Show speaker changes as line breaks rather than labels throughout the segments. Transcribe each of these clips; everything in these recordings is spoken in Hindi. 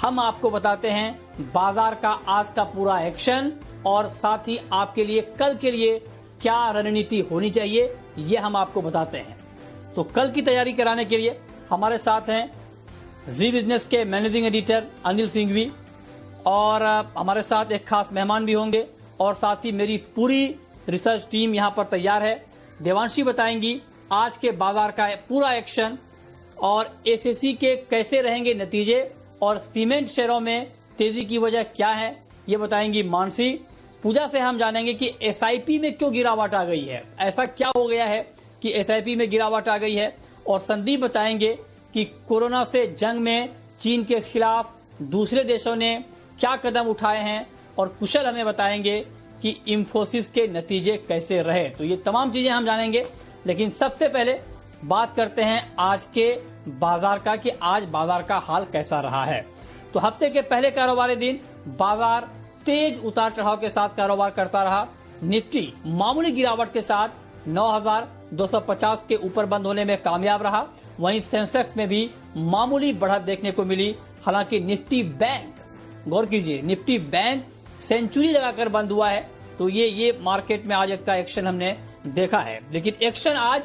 हम आपको बताते हैं बाजार का आज का पूरा एक्शन और साथ ही आपके लिए कल के लिए क्या रणनीति होनी चाहिए, ये हम आपको बताते हैं। तो कल की तैयारी कराने के लिए हमारे साथ हैं जी बिजनेस के मैनेजिंग एडिटर अनिल सिंघवी और हमारे साथ एक खास मेहमान भी होंगे और साथ ही मेरी पूरी रिसर्च टीम यहां पर तैयार है। देवांशी बताएंगी आज के बाजार का पूरा एक्शन और एसएससी के कैसे रहेंगे नतीजे और सीमेंट शेयरों में तेजी की वजह क्या है, ये बताएंगी मानसी। पूजा से हम जानेंगे कि एसआईपी में क्यों गिरावट आ गई है, ऐसा क्या हो गया है कि एसआईपी में गिरावट आ गई है। और संदीप बताएंगे कि कोरोना से जंग में चीन के खिलाफ दूसरे देशों ने क्या कदम उठाए हैं और कुशल हमें बताएंगे कि इंफोसिस के नतीजे कैसे रहे। तो ये तमाम चीजें हम जानेंगे, लेकिन सबसे पहले बात करते हैं आज के बाजार का कि आज बाजार का हाल कैसा रहा है। तो हफ्ते के पहले कारोबारी दिन बाजार तेज उतार चढ़ाव के साथ कारोबार करता रहा। निफ्टी मामूली गिरावट के साथ 9,250 के ऊपर बंद होने में कामयाब रहा। वहीं सेंसेक्स में भी मामूली बढ़त देखने को मिली। हालांकि निफ्टी बैंक, गौर कीजिए, निफ्टी बैंक सेंचुरी लगाकर बंद हुआ है। तो ये मार्केट में आज का एक्शन हमने देखा है। लेकिन एक्शन आज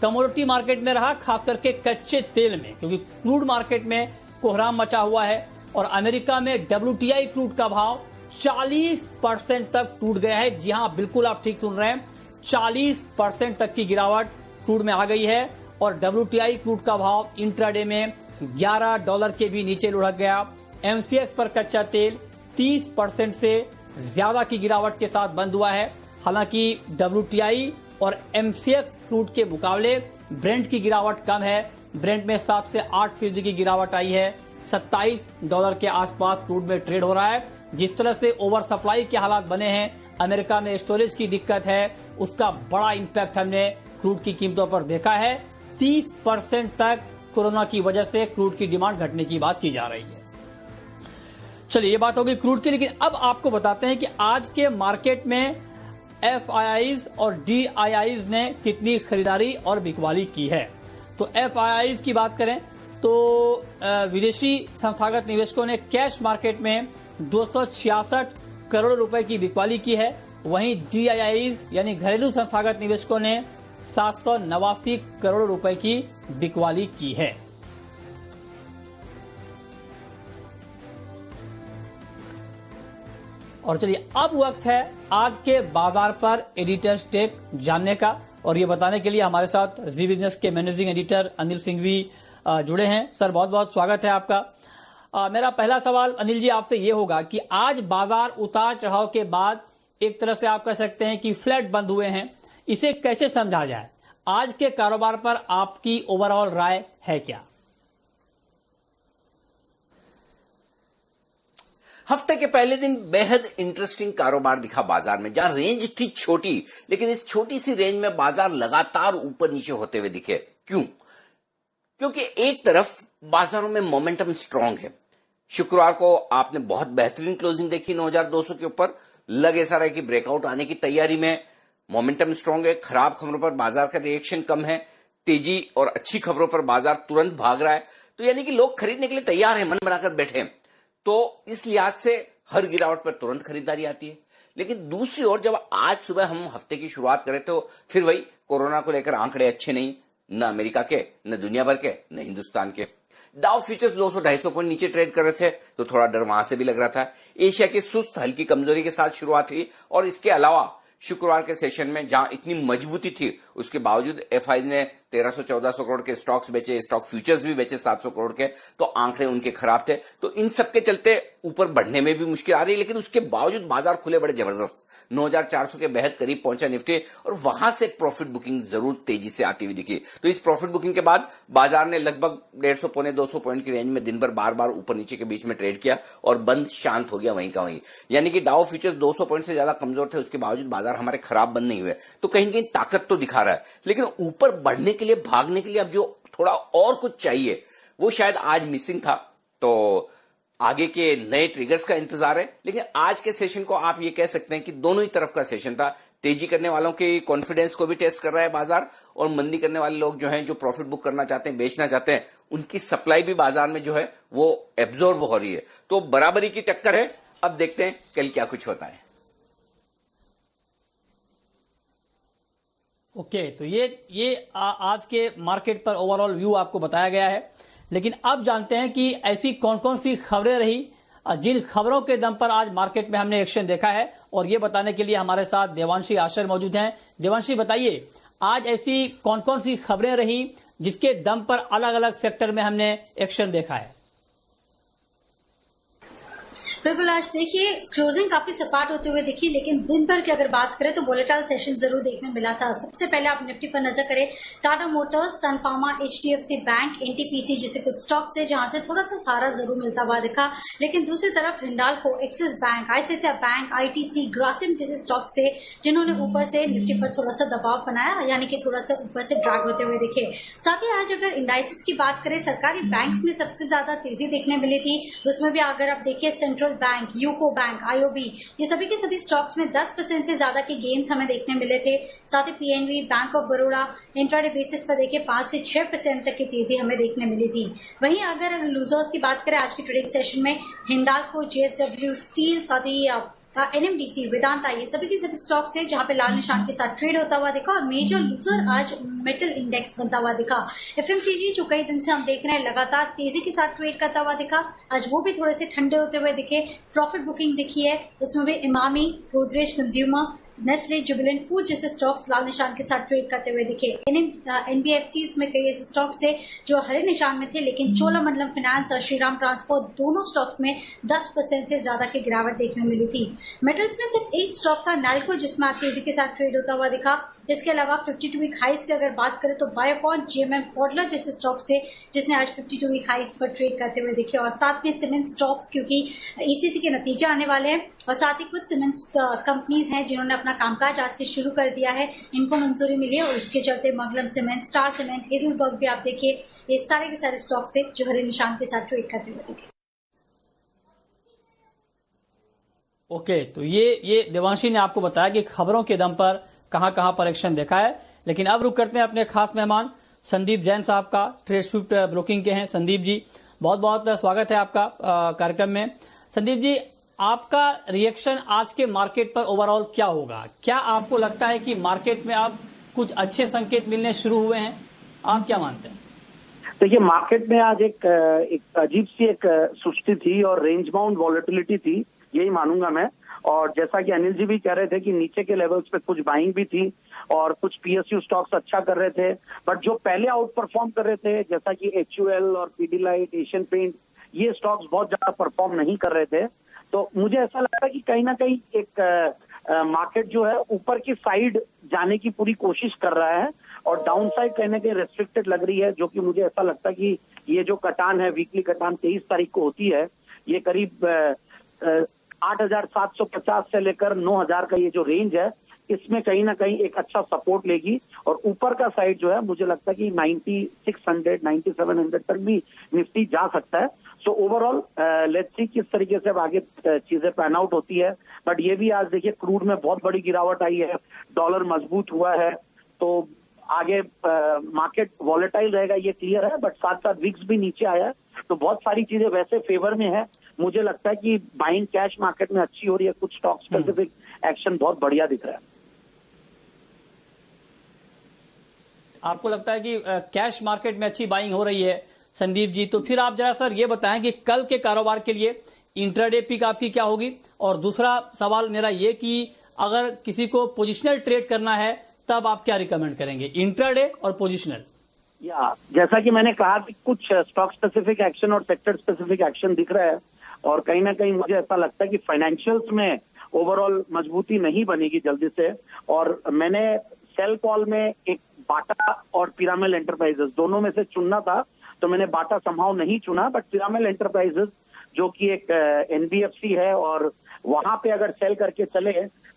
कमोडिटी मार्केट में रहा, खास करके कच्चे तेल में, क्योंकि क्रूड मार्केट में कोहराम मचा हुआ है और अमेरिका में WTI क्रूड का भाव 40% तक टूट गया है। जी हां, बिल्कुल आप ठीक सुन रहे हैं, 40% तक की गिरावट क्रूड में आ गई है और WTI क्रूड का भाव इंट्राडे में $11 के भी नीचे लुढ़क गया। MCX पर कच्चा तेल 30% से ज्यादा की गिरावट के साथ बंद हुआ है। हालांकि WTI और MCX क्रूड के मुकाबले ब्रेंट की गिरावट कम है। ब्रेंट में 7 से 8% की गिरावट आई है। $27 के आसपास क्रूड में ट्रेड हो रहा है। जिस तरह से ओवर सप्लाई के हालात बने हैं, अमेरिका में स्टोरेज की दिक्कत है, उसका बड़ा इंपैक्ट हमने क्रूड की कीमतों पर देखा है। 30% तक कोरोना की वजह से क्रूड की डिमांड घटने की बात की जा रही है। चलिए, ये बात होगी क्रूड की, लेकिन अब आपको बताते हैं कि आज के मार्केट में FIIs और DIIs ने कितनी खरीदारी और बिकवाली की है। तो FIIs की बात करें तो विदेशी संस्थागत निवेशकों ने कैश मार्केट में 266 करोड़ रुपए की बिकवाली की है। वहीं DIIs यानी घरेलू संस्थागत निवेशकों ने 789 करोड़ रुपए की बिकवाली की है। और चलिए, अब वक्त है आज के बाजार पर एडिटर्स टेक जानने का और ये बताने के लिए हमारे साथ जी बिजनेस के मैनेजिंग एडिटर अनिल सिंघवी जुड़े हैं। सर, बहुत बहुत स्वागत है आपका। मेरा पहला सवाल अनिल जी आपसे ये होगा कि आज बाजार उतार चढ़ाव के बाद एक तरह से आप कह सकते हैं कि फ्लैट बंद हुए हैं, इसे कैसे समझा जाए? आज के कारोबार पर आपकी ओवरऑल राय है क्या?
हफ्ते के पहले दिन बेहद इंटरेस्टिंग कारोबार दिखा बाजार में, जहां रेंज थी छोटी, लेकिन इस छोटी सी रेंज में बाजार लगातार ऊपर नीचे होते हुए दिखे। क्यों? क्योंकि एक तरफ बाजारों में मोमेंटम स्ट्रांग है। शुक्रवार को आपने बहुत बेहतरीन क्लोजिंग देखी 9,200 के ऊपर। लग ऐसा रहा है कि ब्रेकआउट आने की तैयारी में। मोमेंटम स्ट्रांग है, खराब खबरों पर बाजार का रिएक्शन कम है, तेजी और अच्छी खबरों पर बाजार तुरंत भाग रहा है। तो यानी कि लोग खरीदने के लिए तैयार हैं, मन बनाकर बैठे हैं। तो इस लिहाज से हर गिरावट पर तुरंत खरीदारी आती है। लेकिन दूसरी ओर जब आज सुबह हम हफ्ते की शुरुआत करें तो फिर वही कोरोना को लेकर आंकड़े अच्छे नहीं, न अमेरिका के, न दुनिया भर के, न हिंदुस्तान के। डाउ फ्यूचर्स 200-250 पॉइंट नीचे ट्रेड कर रहे थे, तो थोड़ा डर वहां से भी लग रहा था। एशिया की सुस्त हल्की कमजोरी के साथ शुरुआत हुई और इसके अलावा शुक्रवार के सेशन में जहां इतनी मजबूती थी, उसके बावजूद एफआई ने 1300-1400 करोड़ के स्टॉक्स बेचे, स्टॉक फ्यूचर्स भी बेचे 700 करोड़ के। तो आंकड़े उनके खराब थे। तो इन सब के चलते ऊपर बढ़ने में भी मुश्किल आ रही है, लेकिन उसके बावजूद बाजार खुले बड़े जबरदस्त। 9,400 के बेहद करीब पहुंचा निफ्टी और वहां से प्रॉफिट बुकिंग जरूर तेजी से आती हुई दिखी। तो इस प्रॉफिट बुकिंग के बाद बाजार ने लगभग 150-200 पॉइंट की रेंज में दिन भर बार बार ऊपर नीचे के बीच में ट्रेड किया और बंद शांत हो गया वहीं का वहीं। यानी कि डाउ फ्यूचर्स 200 पॉइंट से ज्यादा कमजोर थे, उसके बावजूद बाजार हमारे खराब बंद नहीं हुए। तो कहीं कहीं ताकत तो दिखा रहा है, लेकिन ऊपर बढ़ने के लिए, भागने के लिए अब जो थोड़ा और कुछ चाहिए वो शायद आज मिसिंग था। तो आगे के नए ट्रिगर्स का इंतजार है। लेकिन आज के सेशन को आप ये कह सकते हैं कि दोनों ही तरफ का सेशन था। तेजी करने वालों के कॉन्फिडेंस को भी टेस्ट कर रहा है बाजार, और मंदी करने वाले लोग जो हैं, जो प्रॉफिट बुक करना चाहते हैं, बेचना चाहते हैं, उनकी सप्लाई भी बाजार में जो है वो एब्जॉर्ब हो रही है। तो बराबरी की टक्कर है। अब देखते हैं कल क्या कुछ होता है।
ओके, तो ये आज के मार्केट पर ओवरऑल व्यू आपको बताया गया है। लेकिन अब जानते हैं कि ऐसी कौन कौन सी खबरें रही जिन खबरों के दम पर आज मार्केट में हमने एक्शन देखा है, और ये बताने के लिए हमारे साथ देवांशी आशर मौजूद हैं। देवांशी, बताइए आज ऐसी कौन कौन सी खबरें रही जिसके दम पर अलग अलग सेक्टर में हमने एक्शन देखा है?
बिल्कुल, आज देखिए क्लोजिंग काफी सपाट होते हुए दिखी, लेकिन दिन भर की अगर बात करें तो वोलेटाइल सेशन जरूर देखने मिला था। सबसे पहले आप निफ्टी पर नजर करें, टाटा मोटर्स, सन फार्मा, HDFC बैंक, NTPC जैसे कुछ स्टॉक्स थे जहां से थोड़ा सा सहारा जरूर मिलता हुआ दिखा। लेकिन दूसरी तरफ Hindalco, axis bank, ICICI bank, ITC, Grasim जैसे स्टॉक्स थे जिन्होंने ऊपर से निफ्टी पर थोड़ा सा दबाव बनाया, यानी कि थोड़ा सा ऊपर से ड्रैग होते हुए दिखे। साथ ही आज अगर इंडाइसिस की बात करें, सरकारी बैंक्स में सबसे ज्यादा तेजी देखने मिली थी। उसमें भी अगर आप देखिए central bank, UCO bank, IOB, ये सभी के सभी स्टॉक्स में 10% से ज्यादा के गेन्स हमें देखने मिले थे। साथ ही PNB, bank of Baroda intraday basis पर देखिए 5 से 6% तक की तेजी हमें देखने मिली थी। वहीं अगर लूजर्स की बात करें आज की ट्रेडिंग सेशन में, हिंडाल्को, JSW स्टील, साथ ही NMDC, वेदांता, ये सभी के सभी स्टॉक्स थे जहां पे लाल निशान के साथ ट्रेड होता हुआ दिखा। और मेजर लूजर आज मेटल इंडेक्स बनता हुआ दिखा। FMCG जो कई दिन से हम देख रहे हैं लगातार तेजी के साथ ट्रेड करता हुआ दिखा, आज वो भी थोड़े से ठंडे होते हुए दिखे। प्रॉफिट बुकिंग दिखी है, उसमें भी Emami, Godrej consumer, Nestle, Jubilant food जैसे स्टॉक्स लाल निशान के साथ ट्रेड करते हुए दिखे। NBFCs में कई ऐसे स्टॉक्स थे जो हरे निशान में थे, लेकिन चोलामंडलम फाइनेंस और श्रीराम ट्रांसपोर्ट दोनों स्टॉक्स में 10% से ज्यादा की गिरावट देखने मिली थी। मेटल्स में सिर्फ एक स्टॉक था नैल्को जिसमें आज तेजी के साथ ट्रेड होता हुआ दिखा। इसके अलावा 52 वीक हाइस की अगर बात करें तो बायोकॉन, GMM, पॉडलर जैसे स्टॉक्स थे जिसने आज 52 वीक हाइस पर ट्रेड करते हुए दिखे। और साथ में सीमेंट स्टॉक्स, क्योंकि ECC के नतीजे आने वाले हैं, और साथ ही कुछ सीमेंट कंपनीज हैं जिन्होंने अपना कामकाज आज से शुरू कर दिया है, इनको मंजूरी मिली है। और इसके चलते मगलम सीमेंट, स्टार सीमेंट, हेडलबर्ग भी आप देखिए, ये सारे के सारे स्टॉक्स थे जो हरे निशान के साथ ट्रेड करते हुए दिखे।
ओके, तो ये देवांशी ने आपको बताया कि खबरों के दम पर कहां पर एक्शन देखा है। लेकिन अब रुक करते हैं अपने खास मेहमान संदीप जैन साहब का, ट्रेड स्विफ्ट ब्रोकिंग के हैं। संदीप जी, बहुत बहुत स्वागत है आपका कार्यक्रम में। संदीप जी, आपका रिएक्शन आज के मार्केट पर ओवरऑल क्या होगा? क्या आपको लगता है कि मार्केट में अब कुछ अच्छे संकेत मिलने शुरू हुए हैं? आप क्या मानते हैं?
देखिए, मार्केट में आज एक अजीब सी एक सुस्ती थी और रेंज बाउंड वॉलेटिलिटी थी, यही मानूंगा मैं। और जैसा कि अनिल जी भी कह रहे थे कि नीचे के लेवल्स पे कुछ बाइंग भी थी और कुछ PSU स्टॉक्स अच्छा कर रहे थे, बट जो पहले आउट परफॉर्म कर रहे थे जैसा कि HUL और पीडीलाइट, एशियन पेंट, ये स्टॉक्स बहुत ज्यादा परफॉर्म नहीं कर रहे थे। तो मुझे ऐसा लगता है कि कहीं ना कहीं एक मार्केट जो है ऊपर की साइड जाने की पूरी कोशिश कर रहा है और डाउन साइड कहीं ना कहीं रेस्ट्रिक्टेड लग रही है, जो कि मुझे ऐसा लगता है कि ये जो कटान है, वीकली कटान 23 तारीख को होती है, ये करीब 8,750 से लेकर 9,000 का ये जो रेंज है, इसमें कहीं ना कहीं एक अच्छा सपोर्ट लेगी। और ऊपर का साइड जो है मुझे लगता है कि 9600, 9700 तक भी निफ्टी जा सकता है। सो ओवरऑल लेट्स सी किस तरीके से अब आगे चीजें पैन आउट होती है। बट ये भी आज देखिए क्रूड में बहुत बड़ी गिरावट आई है, डॉलर मजबूत हुआ है, तो आगे मार्केट वॉलेटाइल रहेगा ये क्लियर है। बट साथ साथ विक्स भी नीचे आया है, तो बहुत सारी चीजें वैसे फेवर में है। मुझे लगता है कि बाइंग कैश मार्केट में अच्छी हो रही है, कुछ स्टॉक स्पेसिफिक एक्शन बहुत बढ़िया दिख रहा है।
आपको लगता है कि कैश मार्केट में अच्छी बाइंग हो रही है संदीप जी? तो फिर आप जरा सर ये बताएं कि कल के कारोबार के लिए इंट्राडे पिक आपकी क्या होगी? और दूसरा सवाल मेरा ये कि अगर किसी को पोजिशनल ट्रेड करना है तब आप क्या रिकमेंड करेंगे, इंट्राडे और पोजिशनल?
या जैसा कि मैंने कहा कि कुछ स्टॉक स्पेसिफिक एक्शन और सेक्टर स्पेसिफिक एक्शन दिख रहा है और कहीं ना कहीं मुझे ऐसा लगता है कि फाइनेंशियल्स में ओवरऑल मजबूती नहीं बनेगी जल्दी से। और मैंने सेल कॉल में एक बाटा और पिरामिल एंटरप्राइजेस दोनों में से चुनना था, तो मैंने बाटा संभाव नहीं चुना, बट पिरामिल एंटरप्राइजेस जो कि एक NBFC है और वहां पे अगर सेल करके चले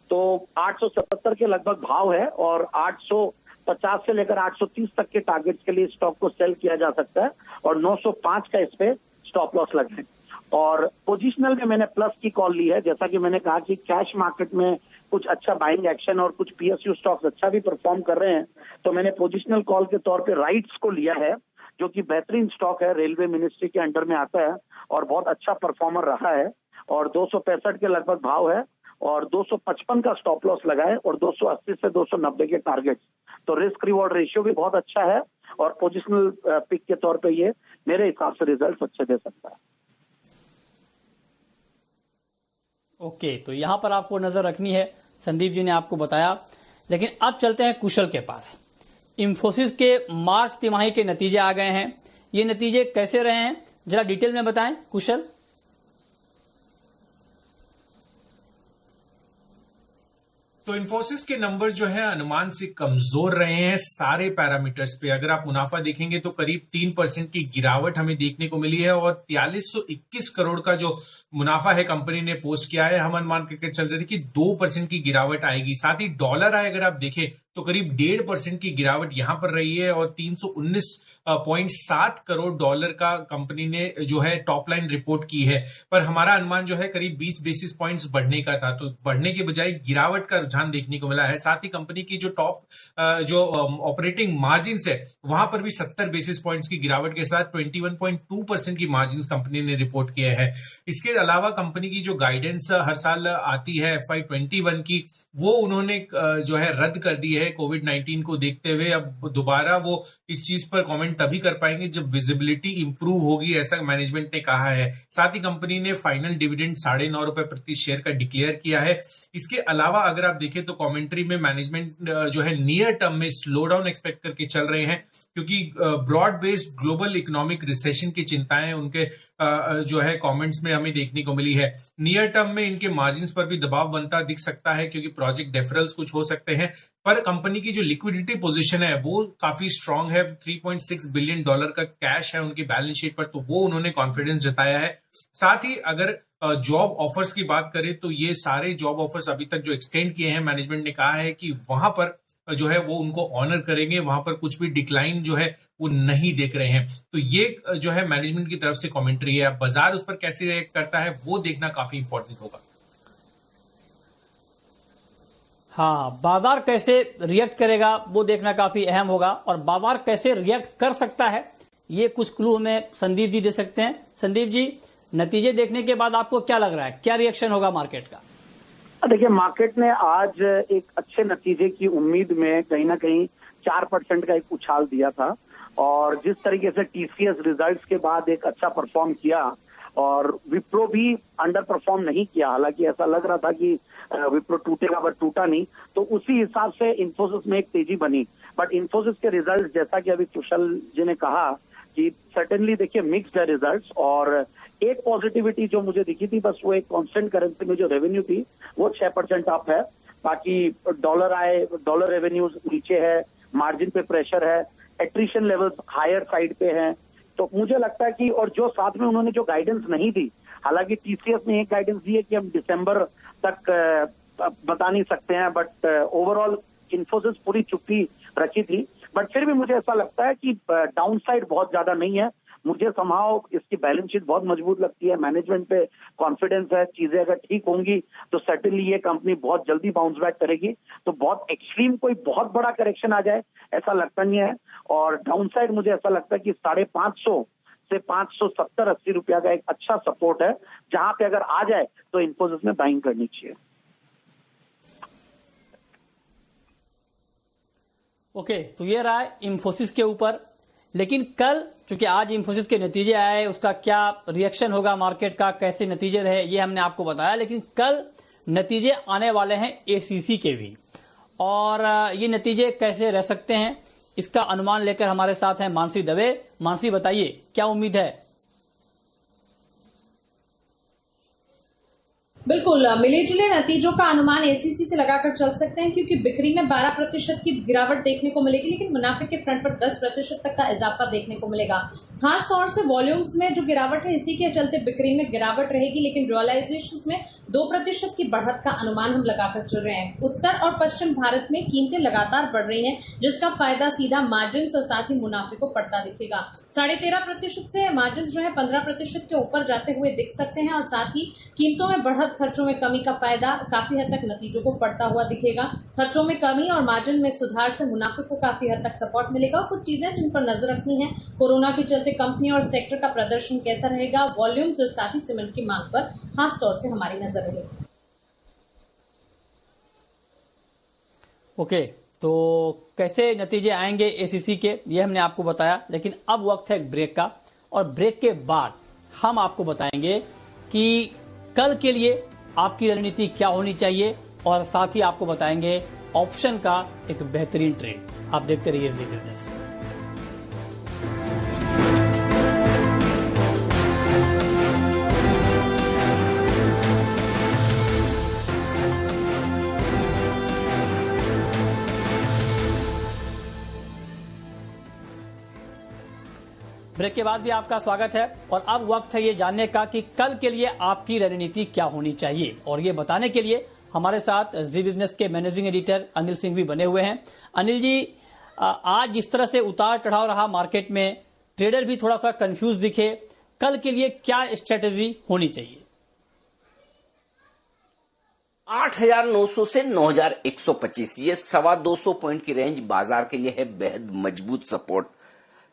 तो 877 के लगभग भाव है और 850 से लेकर 830 तक के टारगेट्स के लिए स्टॉक को सेल किया जा सकता है और 905 का इस पे स्टॉप लॉस लगे है। और पोजिशनल में मैंने प्लस की कॉल ली है, जैसा कि मैंने कहा कि कैश मार्केट में कुछ अच्छा बाइंग एक्शन और कुछ PSU स्टॉक्स अच्छा भी परफॉर्म कर रहे हैं, तो मैंने पोजिशनल कॉल के तौर पे राइट्स को लिया है जो कि बेहतरीन स्टॉक है, रेलवे मिनिस्ट्री के अंडर में आता है और बहुत अच्छा परफॉर्मर रहा है और 265 के लगभग भाव है और 255 का स्टॉप लॉस लगा है और 280 से 290 के टारगेट्स। तो रिस्क रिवॉर्ड रेशियो भी बहुत अच्छा है और पोजिशनल पिक के तौर पे ये मेरे हिसाब से रिजल्ट अच्छे दे सकता है।
ओके, तो यहां पर आपको नजर रखनी है, संदीप जी ने आपको बताया। लेकिन अब चलते हैं कुशल के पास। इंफोसिस के मार्च तिमाही के नतीजे आ गए हैं, ये नतीजे कैसे रहे हैं जरा डिटेल में बताएं कुशल।
तो इन्फोसिस के नंबर जो है अनुमान से कमजोर रहे हैं सारे पैरामीटर्स पे। अगर आप मुनाफा देखेंगे तो करीब 3% की गिरावट हमें देखने को मिली है और 4321 करोड़ का जो मुनाफा है कंपनी ने पोस्ट किया है। हम अनुमान करके चल रहे थे कि 2% की गिरावट आएगी। साथ ही डॉलर आए अगर आप देखें तो करीब 1.5% की गिरावट यहां पर रही है और 319.7 करोड़ डॉलर का कंपनी ने जो है टॉप लाइन रिपोर्ट की है। पर हमारा अनुमान जो है करीब 20 बेसिस पॉइंट्स बढ़ने का था, तो बढ़ने के बजाय गिरावट का रुझान देखने को मिला है। साथ ही कंपनी की जो ऑपरेटिंग मार्जिन है वहां पर भी 70 बेसिस पॉइंट्स की गिरावट के साथ 21.2% की मार्जिन कंपनी ने रिपोर्ट किया है। इसके अलावा कंपनी की जो गाइडेंस हर साल आती है FY21 की, वो उन्होंने जो है रद्द कर दी है कोविड-19 को देखते हुए। अब दोबारा वो इस चीज पर कमेंट तभी कर पाएंगे जब विजिबिलिटी इंप्रूव होगी, ऐसा मैनेजमेंट ने कहा है। साथ ही कंपनी ने फाइनल डिविडेंड 9.5 रुपए प्रति शेयर का डिक्लेयर किया है। इसके अलावा अगर आप देखें तो कमेंट्री में मैनेजमेंट जो है नियर टर्म में स्लो डाउन एक्सपेक्ट करके चल रहे हैं, क्योंकि broad based global economic recession की चिंताएं उनके जो है कमेंट्स में हमें देखने को मिली है। नियर टर्म में इनके मार्जिन पर भी दबाव बनता दिख सकता है, क्योंकि प्रोजेक्ट डेफरल्स कुछ हो सकते हैं। पर कंपनी की जो लिक्विडिटी पोजीशन है वो काफी स्ट्रांग है। $3.6 बिलियन का कैश है उनकी बैलेंस शीट पर, तो वो उन्होंने कॉन्फिडेंस जताया है। साथ ही अगर जॉब ऑफर्स की बात करें तो ये सारे जॉब ऑफर्स अभी तक जो एक्सटेंड किए हैं, मैनेजमेंट ने कहा है कि वहां पर जो है वो उनको ऑनर करेंगे, वहां पर कुछ भी डिक्लाइन जो है वो नहीं देख रहे हैं। तो ये जो है मैनेजमेंट की तरफ से कमेंट्री है। बाजार उस पर कैसे रिएक्ट करता है वो देखना काफी इंपॉर्टेंट होगा।
हाँ, बाजार कैसे रिएक्ट करेगा वो देखना काफी अहम होगा, और बाजार कैसे रिएक्ट कर सकता है ये कुछ क्लू हमें संदीप जी दे सकते हैं। संदीप जी, नतीजे देखने के बाद आपको क्या लग रहा है, क्या रिएक्शन होगा मार्केट का?
देखिए, मार्केट ने आज एक अच्छे नतीजे की उम्मीद में कहीं ना कहीं 4% का एक उछाल दिया था, और जिस तरीके से टीसीएस रिजल्ट्स के बाद एक अच्छा परफॉर्म किया और विप्रो भी अंडर परफॉर्म नहीं किया, हालांकि ऐसा लग रहा था कि विप्रो टूटेगा बट टूटा नहीं, तो उसी हिसाब से इन्फोसिस में एक तेजी बनी। बट इन्फोसिस के रिजल्ट जैसा कि अभी कुशल जी ने कहा कि सर्टेनली देखिए मिक्स्ड है रिजल्ट्स, और एक पॉजिटिविटी जो मुझे दिखी थी बस वो एक कांस्टेंट करेंसी में जो रेवेन्यू थी वो 6% अप है। बाकी डॉलर रेवेन्यूज नीचे है, मार्जिन पे प्रेशर है, एट्रिशन लेवल्स हायर साइड पे हैं। तो मुझे लगता है कि, और जो साथ में उन्होंने जो गाइडेंस नहीं दी, हालांकि टीसीएस ने एक गाइडेंस दी है कि हम दिसंबर तक बता नहीं सकते हैं, बट ओवरऑल इन्फोसिस पूरी चुप्पी रखी थी। बट फिर भी मुझे ऐसा लगता है कि डाउन साइड बहुत ज्यादा नहीं है। मुझे समहाउ इसकी बैलेंस शीट बहुत मजबूत लगती है, मैनेजमेंट पे कॉन्फिडेंस है, चीजें अगर ठीक होंगी तो सर्टेनली ये कंपनी बहुत जल्दी बाउंस बैक करेगी। तो बहुत एक्सट्रीम कोई बहुत बड़ा करेक्शन आ जाए ऐसा लगता नहीं है, और डाउन साइड मुझे ऐसा लगता है कि 550 से 570-80 रुपया का एक अच्छा सपोर्ट है, जहां पे अगर आ जाए तो इन्फोसिस में बाइंग करनी चाहिए।
ओके, तो ये रहा इन्फोसिस के ऊपर। लेकिन कल, चूंकि आज इन्फोसिस के नतीजे आए, उसका क्या रिएक्शन होगा मार्केट का, कैसे नतीजे रहे, ये हमने आपको बताया। लेकिन कल नतीजे आने वाले हैं एसीसी के भी, और ये नतीजे कैसे रह सकते हैं इसका अनुमान लेकर हमारे साथ हैं मानसी दवे। मानसी, बताइए क्या उम्मीद है?
बिल्कुल, मिले जुले नतीजों का अनुमान एसीसी से लगाकर चल सकते हैं, क्योंकि बिक्री में 12% की गिरावट देखने को मिलेगी, लेकिन मुनाफे के फ्रंट पर 10% तक का इजाफा देखने को मिलेगा। खास तौर से वॉल्यूम्स में जो गिरावट है, इसी के चलते बिक्री में गिरावट रहेगी, लेकिन रियलाइजेशंस में 2% की बढ़त का अनुमान हम लगाकर चल रहे हैं। उत्तर और पश्चिम भारत में कीमतें लगातार बढ़ रही हैं, जिसका फायदा सीधा मार्जिन और साथ ही मुनाफे को पड़ता दिखेगा। 13.5% से मार्जिन जो है 15% के ऊपर जाते हुए दिख सकते हैं, और साथ ही कीमतों में बढ़त साथ खर्चों में कमी का फायदा काफी हद तक नतीजों को पड़ता हुआ दिखेगा। खर्चों में कमी और मार्जिन में सुधार से मुनाफे को काफी हद तक सपोर्ट मिलेगा। कुछ चीजें जिन पर नजर रखनी है, कोरोना के चलते कंपनी और सेक्टर का प्रदर्शन कैसा रहेगा, वॉल्यूम्स और साथ ही सीमेंट की मांग पर खास तौर से हमारी नजर रहेगी।
ओके, तो कैसे नतीजे आएंगे एसीसी के, ये हमने आपको बताया। लेकिन अब वक्त है ब्रेक का, और ब्रेक के बाद हम आपको बताएंगे कि कल के लिए आपकी रणनीति क्या होनी चाहिए, और साथ ही आपको बताएंगे ऑप्शन का एक बेहतरीन ट्रेड। आप देखते रहिए जी बिजनेस। ब्रेक के बाद भी आपका स्वागत है, और अब वक्त है ये जानने का कि कल के लिए आपकी रणनीति क्या होनी चाहिए। और ये बताने के लिए हमारे साथ जी बिजनेस के मैनेजिंग एडिटर अनिल सिंह भी बने हुए हैं। अनिल जी, आज जिस तरह से उतार चढ़ाव रहा मार्केट में, ट्रेडर भी थोड़ा सा कंफ्यूज दिखे, कल के लिए क्या स्ट्रेटेजी होनी चाहिए?
8,900 से 9,125, ये 225 पॉइंट की रेंज बाजार के लिए है बेहद मजबूत सपोर्ट।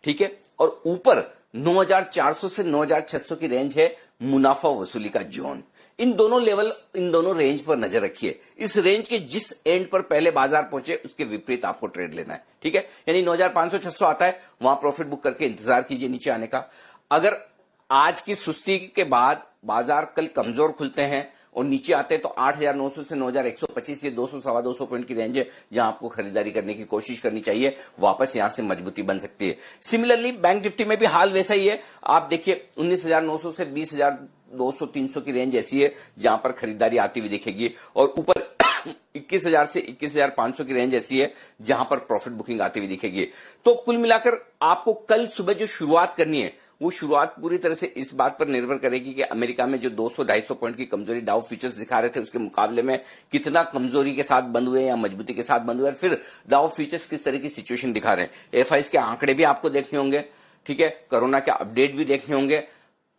ठीक है, और ऊपर 9,400 से 9,600 की रेंज है मुनाफा वसूली का जोन। इन दोनों लेवल, इन दोनों रेंज पर नजर रखिए। इस रेंज के जिस एंड पर पहले बाजार पहुंचे उसके विपरीत आपको ट्रेड लेना है। ठीक है, यानी 9,500-600 आता है, वहां प्रॉफिट बुक करके इंतजार कीजिए नीचे आने का। अगर आज की सुस्ती के बाद बाजार कल कमजोर खुलते हैं और नीचे आते हैं तो 8,900 से 9,125, ये 200-225 पॉइंट की रेंज है जहां आपको खरीदारी करने की कोशिश करनी चाहिए। वापस यहां से मजबूती बन सकती है। सिमिलरली बैंक निफ्टी में भी हाल वैसा ही है। आप देखिए 19,900 से 20,200-300 की रेंज ऐसी है जहां पर खरीदारी आती हुई दिखेगी, और ऊपर 21,000 से 21,500 की रेंज ऐसी है जहां पर प्रॉफिट बुकिंग आती हुई दिखेगी। तो कुल मिलाकर आपको कल सुबह जो शुरुआत करनी है, वो शुरुआत पूरी तरह से इस बात पर निर्भर करेगी कि अमेरिका में जो 200-250 पॉइंट की कमजोरी डाउ फ्यूचर्स दिखा रहे थे उसके मुकाबले में कितना कमजोरी के साथ बंद हुए या मजबूती के साथ बंद हुए, फिर डाउ फ्यूचर्स किस तरह की सिचुएशन दिखा रहे हैं। एफआईएस के आंकड़े भी आपको देखने होंगे। ठीक है, कोरोना के अपडेट भी देखने होंगे।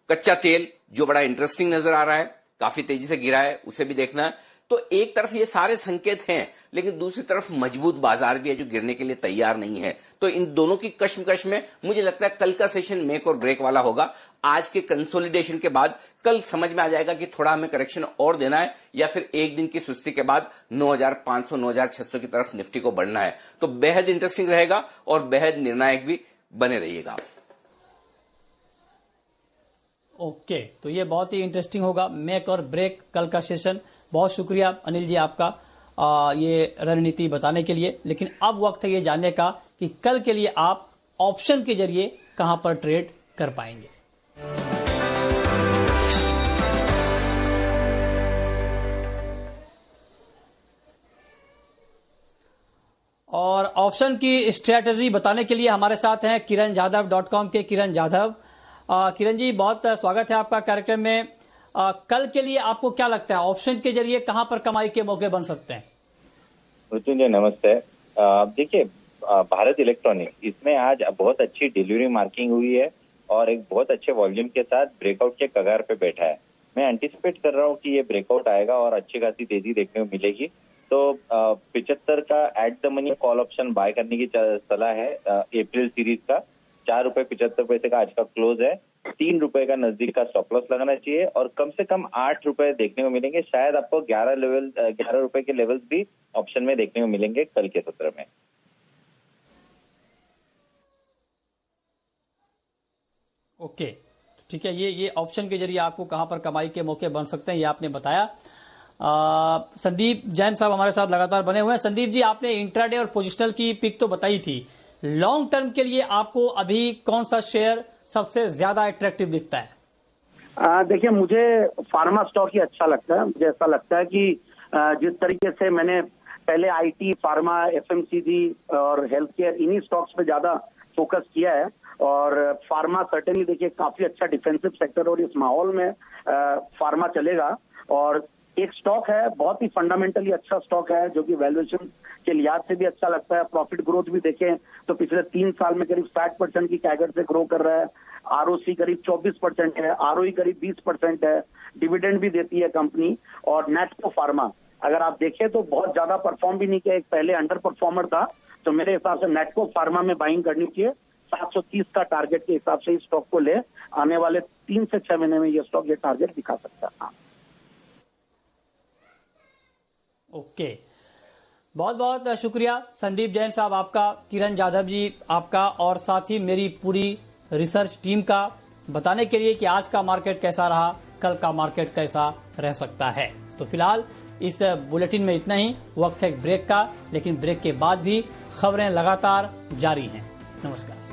कच्चा तेल जो बड़ा इंटरेस्टिंग नजर आ रहा है, काफी तेजी से गिरा है, उसे भी देखना है। तो एक तरफ ये सारे संकेत हैं, लेकिन दूसरी तरफ मजबूत बाजार भी है जो गिरने के लिए तैयार नहीं है। तो इन दोनों की कश्मकश में मुझे लगता है कल का सेशन मेक और ब्रेक वाला होगा। आज के कंसोलिडेशन के बाद कल समझ में आ जाएगा कि थोड़ा हमें करेक्शन और देना है या फिर एक दिन की सुस्ती के बाद 9,500 9,600 की तरफ निफ्टी को बढ़ना है। तो बेहद इंटरेस्टिंग रहेगा और बेहद निर्णायक भी बने रहिएगा।
ओके, तो ये बहुत ही इंटरेस्टिंग होगा, मेक और ब्रेक कल का सेशन। बहुत शुक्रिया अनिल जी आपका ये रणनीति बताने के लिए। लेकिन अब वक्त है ये जानने का कि कल के लिए आप ऑप्शन के जरिए कहां पर ट्रेड कर पाएंगे। और ऑप्शन की स्ट्रेटजी बताने के लिए हमारे साथ हैं kiranjadhav.com के किरण जाधव। किरण जी, बहुत स्वागत है आपका कार्यक्रम में। कल के लिए आपको क्या लगता है, ऑप्शन के जरिए कहां पर कमाई के मौके बन सकते हैं?
मृत्युंजय नमस्ते। देखिए, भारत इलेक्ट्रॉनिक इसमें आज बहुत अच्छी डिलीवरी मार्किंग हुई है और एक बहुत अच्छे वॉल्यूम के साथ ब्रेकआउट के कगार पे बैठा है। मैं एंटिसिपेट कर रहा हूँ कि ये ब्रेकआउट आएगा और अच्छी खासी तेजी देखने को मिलेगी। तो 75 का at the money call option buy करने की सलाह है। अप्रैल सीरीज का ₹4.75 का आज का क्लोज है। ₹3 का नजदीक का स्टॉप लॉस लगाना चाहिए और कम से कम ₹8 देखने को मिलेंगे। शायद आपको 11 रुपए के लेवल्स भी ऑप्शन में देखने को मिलेंगे कल के सत्र में।
ओके, ठीक है, ये ऑप्शन के जरिए आपको कहां पर कमाई के मौके बन सकते हैं ये आपने बताया। संदीप जैन साहब हमारे साथ लगातार बने हुए हैं। संदीप जी, आपने इंट्राडे और पोजिशनल की पिक तो बताई थी, लॉन्ग टर्म के लिए आपको अभी कौन सा शेयर सबसे ज्यादा अट्रैक्टिव दिखता है?
देखिए, मुझे फार्मा स्टॉक ही अच्छा लगता है। मुझे ऐसा लगता है कि जिस तरीके से मैंने पहले आईटी, फार्मा, एफएमसीजी और हेल्थ केयर इन्हीं स्टॉक्स पे ज्यादा फोकस किया है, और फार्मा सर्टेनली देखिए काफी अच्छा डिफेंसिव सेक्टर और इस माहौल में फार्मा चलेगा। और एक स्टॉक है, बहुत ही फंडामेंटली अच्छा स्टॉक है, जो कि वैल्यूएशन के लिहाज से भी अच्छा लगता है। प्रॉफिट ग्रोथ भी देखें तो पिछले 3 साल में करीब 60% की कैगर से ग्रो कर रहा है। ROC करीब 24% है, ROE करीब 20% है, डिविडेंड भी देती है कंपनी। और नेटको फार्मा अगर आप देखें तो बहुत ज्यादा परफॉर्म भी नहीं किया, एक पहले अंडर परफॉर्मर था, तो मेरे हिसाब से नेटको फार्मा में बाइंग करनी चाहिए। 730 का टारगेट के हिसाब से इस स्टॉक को ले, आने वाले 3 से 6 महीने में ये स्टॉक ये टारगेट दिखा सकता है।
ओके, बहुत बहुत शुक्रिया संदीप जैन साहब आपका, किरण जाधव जी आपका, और साथ ही मेरी पूरी रिसर्च टीम का बताने के लिए कि आज का मार्केट कैसा रहा, कल का मार्केट कैसा रह सकता है। तो फिलहाल इस बुलेटिन में इतना ही, वक्त है ब्रेक का, लेकिन ब्रेक के बाद भी खबरें लगातार जारी हैं। नमस्कार।